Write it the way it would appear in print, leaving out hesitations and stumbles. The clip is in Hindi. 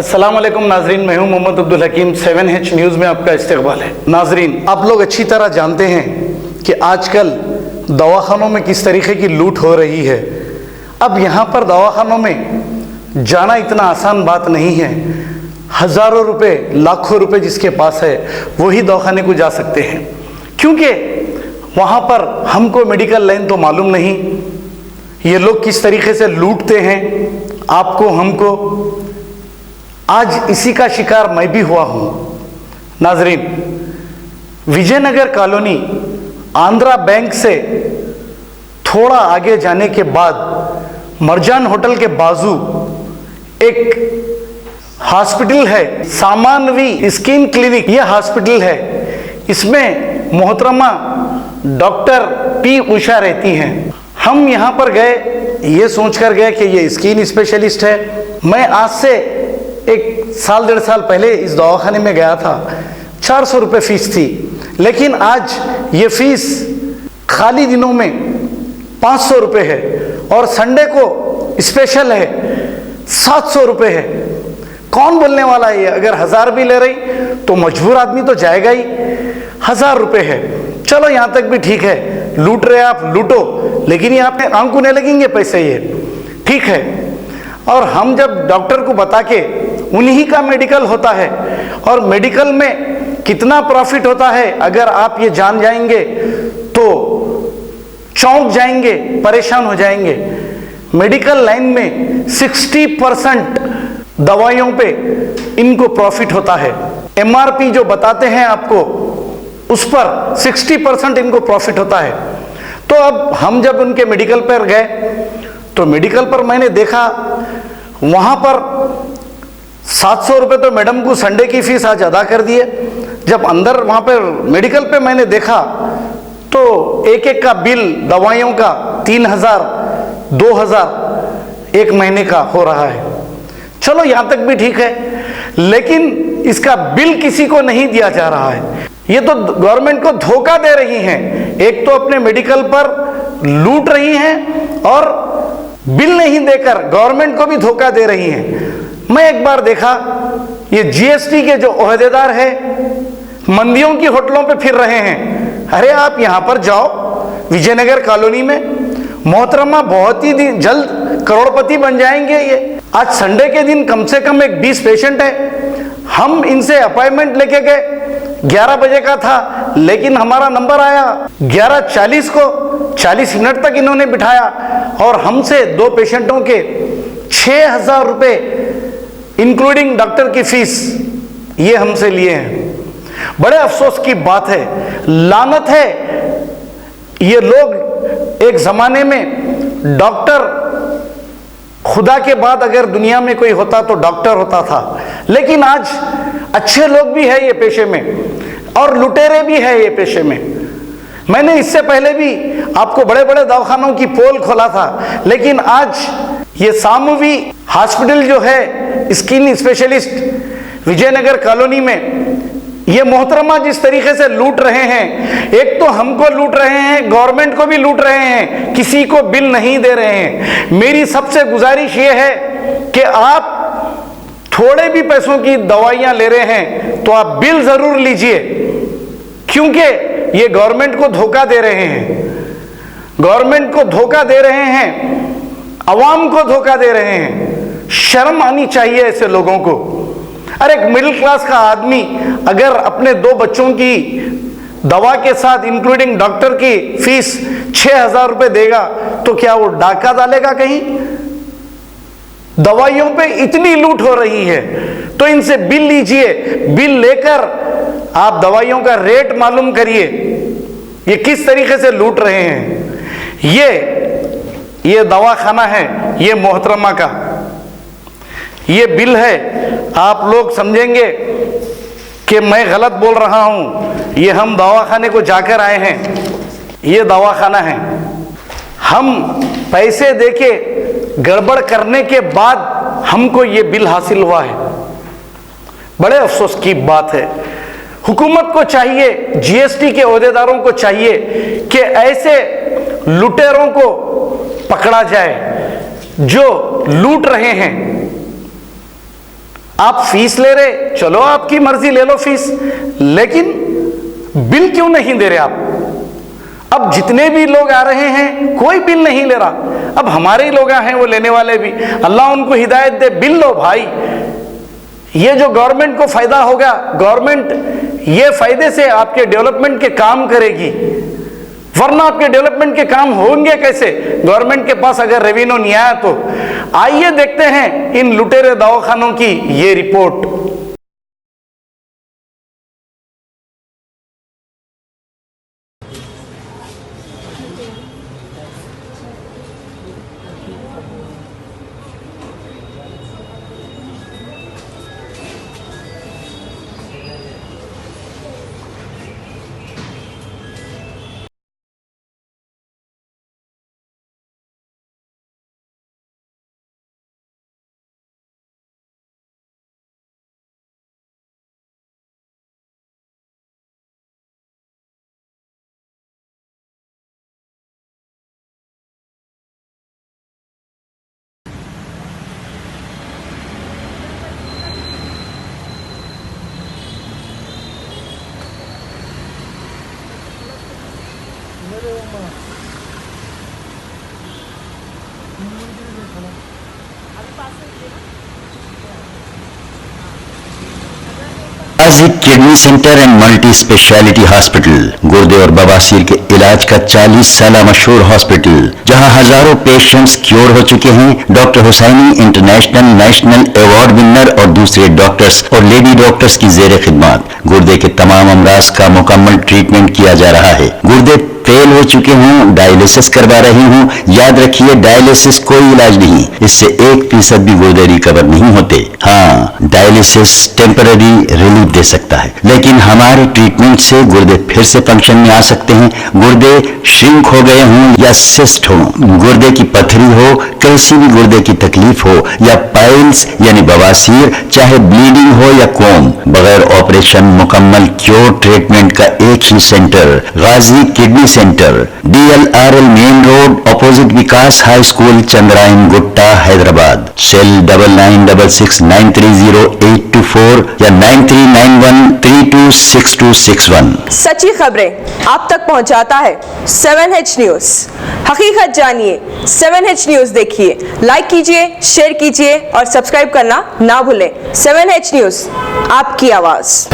अस्सलाम वालेकुम नाजरीन, मैं हूं मोहम्मद अब्दुल हकीम। 7H न्यूज़ में आपका इस्तकबाल है। नाजरीन, आप लोग अच्छी तरह जानते हैं कि आजकल दवाखानों में किस तरीके की लूट हो रही है। अब यहाँ पर दवाखानों में जाना इतना आसान बात नहीं है। हज़ारों रुपए, लाखों रुपए जिसके पास है वही दवाखाने को जा सकते हैं, क्योंकि वहाँ पर हमको मेडिकल लाइन तो मालूम नहीं, ये लोग किस तरीके से लूटते हैं आपको, हमको। आज इसी का शिकार मैं भी हुआ हूँ। नाजरीन, विजयनगर कॉलोनी आंध्रा बैंक से थोड़ा आगे जाने के बाद मरजान होटल के बाजू एक हॉस्पिटल है, सामानवी स्किन क्लिनिक। यह हॉस्पिटल है, इसमें मोहतरमा डॉक्टर पी उषा रहती हैं। हम यहाँ पर गए, ये सोचकर गए कि ये स्किन स्पेशलिस्ट है। मैं आज से 1-1.5 साल पहले इस दवाखाने में गया था। 400 रुपये फीस थी, लेकिन आज ये फीस खाली दिनों में 500 रुपये है और संडे को स्पेशल है 700 रुपये है। कौन बोलने वाला है ये? अगर 1000 भी ले रही तो मजबूर आदमी तो जाएगा ही। 1000 रुपये है, चलो यहाँ तक भी ठीक है, लूट रहे आप लूटो, लेकिन ये आपने आंखों नहीं लगेंगे पैसे, ये ठीक है। और हम जब डॉक्टर को बता के, उन्हीं का मेडिकल होता है और मेडिकल में कितना प्रॉफिट होता है अगर आप ये जान जाएंगे तो चौंक जाएंगे, परेशान हो जाएंगे। मेडिकल लाइन में 60% दवाइयों पे इनको प्रॉफिट होता है। MRP जो बताते हैं आपको, उस पर 60% इनको प्रॉफिट होता है। तो अब हम जब उनके मेडिकल पर गए तो मेडिकल पर मैंने देखा, वहाँ पर 700 रुपये तो मैडम को संडे की फीस आज अदा कर दिए। जब अंदर वहाँ पर मेडिकल पे मैंने देखा तो एक एक का बिल दवाइयों का 3000, 2000 एक महीने का हो रहा है। चलो यहाँ तक भी ठीक है, लेकिन इसका बिल किसी को नहीं दिया जा रहा है। ये तो गवर्नमेंट को धोखा दे रही हैं। एक तो अपने मेडिकल पर लूट रही हैं और बिल नहीं देकर गवर्नमेंट को भी धोखा दे रही हैं। मैं एक बार देखा, ये GST के जो ओहदेदार है मंदियों की होटलों पे फिर रहे हैं। अरे आप यहाँ पर जाओ, विजयनगर कॉलोनी में, मोहतरमा बहुत ही जल्द करोड़पति बन जाएंगे ये। आज संडे के दिन कम से कम 20 पेशेंट है। हम इनसे अपॉइंटमेंट लेके गए, 11 बजे का था, लेकिन हमारा नंबर आया 11:40 को। 40 मिनट तक इन्होंने बिठाया और हमसे 2 पेशेंटों के 6000 रुपये इंक्लूडिंग डॉक्टर की फीस ये हमसे लिए हैं। बड़े अफसोस की बात है, लानत है। ये लोग एक जमाने में डॉक्टर, खुदा के बाद अगर दुनिया में कोई होता तो डॉक्टर होता था, लेकिन आज अच्छे लोग भी है ये पेशे में और लुटेरे भी है ये पेशे में। मैंने इससे पहले भी आपको बड़े बड़े दवाखानों की पोल खोला था, लेकिन आज ये सामूवी हॉस्पिटल जो है स्किन स्पेशलिस्ट विजयनगर कॉलोनी में, ये मोहतरमा जिस तरीके से लूट रहे हैं, एक तो हमको लूट रहे हैं, गवर्नमेंट को भी लूट रहे हैं, किसी को बिल नहीं दे रहे हैं। मेरी सबसे गुजारिश ये है कि आप थोड़े भी पैसों की दवाइयां ले रहे हैं तो आप बिल जरूर लीजिए, क्योंकि ये गवर्नमेंट को धोखा दे रहे हैं। गवर्नमेंट को धोखा दे रहे हैं, अवाम को धोखा दे रहे हैं। शर्म आनी चाहिए ऐसे लोगों को। अरे एक मिडिल क्लास का आदमी अगर अपने 2 बच्चों की दवा के साथ इंक्लूडिंग डॉक्टर की फीस 6000 रुपये देगा तो क्या वो डाका डालेगा कहीं? दवाइयों पे इतनी लूट हो रही है तो इनसे बिल लीजिए, बिल लेकर आप दवाइयों का रेट मालूम करिए, ये किस तरीके से लूट रहे हैं। ये दवाखाना है, ये मोहतरमा का, ये बिल है। आप लोग समझेंगे कि मैं गलत बोल रहा हूं। ये हम दवाखाने को जाकर आए हैं, ये दवाखाना है। हम पैसे देके गड़बड़ करने के बाद हमको ये बिल हासिल हुआ है। बड़े अफसोस की बात है। हुकूमत को चाहिए, GST के ओहदेदारों को चाहिए कि ऐसे लुटेरों को पकड़ा जाए जो लूट रहे हैं। आप फीस ले रहे, चलो आपकी मर्जी, ले लो फीस, लेकिन बिल क्यों नहीं दे रहे आप? अब जितने भी लोग आ रहे हैं कोई बिल नहीं ले रहा। अब हमारे ही लोग हैं वो लेने वाले भी, अल्लाह उनको हिदायत दे, बिल लो भाई। ये जो गवर्नमेंट को फायदा होगा, गवर्नमेंट ये फायदे से आपके डेवलपमेंट के काम करेगी, वरना आपके डेवलपमेंट के काम होंगे कैसे? गवर्नमेंट के पास अगर रेवेन्यू नहीं आया तो। आइए देखते हैं इन लुटेरे दवाखानों की ये report. Ghazi kidney centre and multi speciality hospital, गुर्दे और बवासीर के इलाज का 40 साल मशहूर हॉस्पिटल, जहां हजारों पेशेंट्स क्योर हो चुके हैं। Doctor Husaini international national award winner और दूसरे डॉक्टर्स और लेडी डॉक्टर्स की जेर खिदमत गुर्दे के तमाम अमराज का मुकम्मल ट्रीटमेंट किया जा रहा है। गुर्दे फेल हो चुके हों, डायलिसिस करवा रही हूं, याद रखिए डायलिसिस कोई इलाज नहीं, इससे 1% भी गुर्दे रिकवर नहीं होते। हाँ, डायलिसिस टेम्पररी रिलीफ दे सकता है, लेकिन हमारे ट्रीटमेंट से गुर्दे फिर से फंक्शन में आ सकते हैं। गुर्दे श्रिंक हो गए हों या सिस्ट हो, गुर्दे की पथरी हो, कैसी भी गुर्दे की तकलीफ हो, या पाइल्स यानी बवासीर, चाहे ब्लीडिंग हो या कोम, बगैर ऑपरेशन मुकम्मल क्योर ट्रीटमेंट का एक ही centre, Ghazi kidney centre, DLRL main road, opposite Vikas high school, Chandrayan Gutta, Hyderabad. Cell 9966930824 या 9391326261। सच्ची खबरें आप तक पहुंचाता है 7H न्यूज। हकीकत जानिए, 7H न्यूज देखिए, लाइक कीजिए, शेयर कीजिए और सब्सक्राइब करना ना भूलें। 7H न्यूज, आपकी आवाज।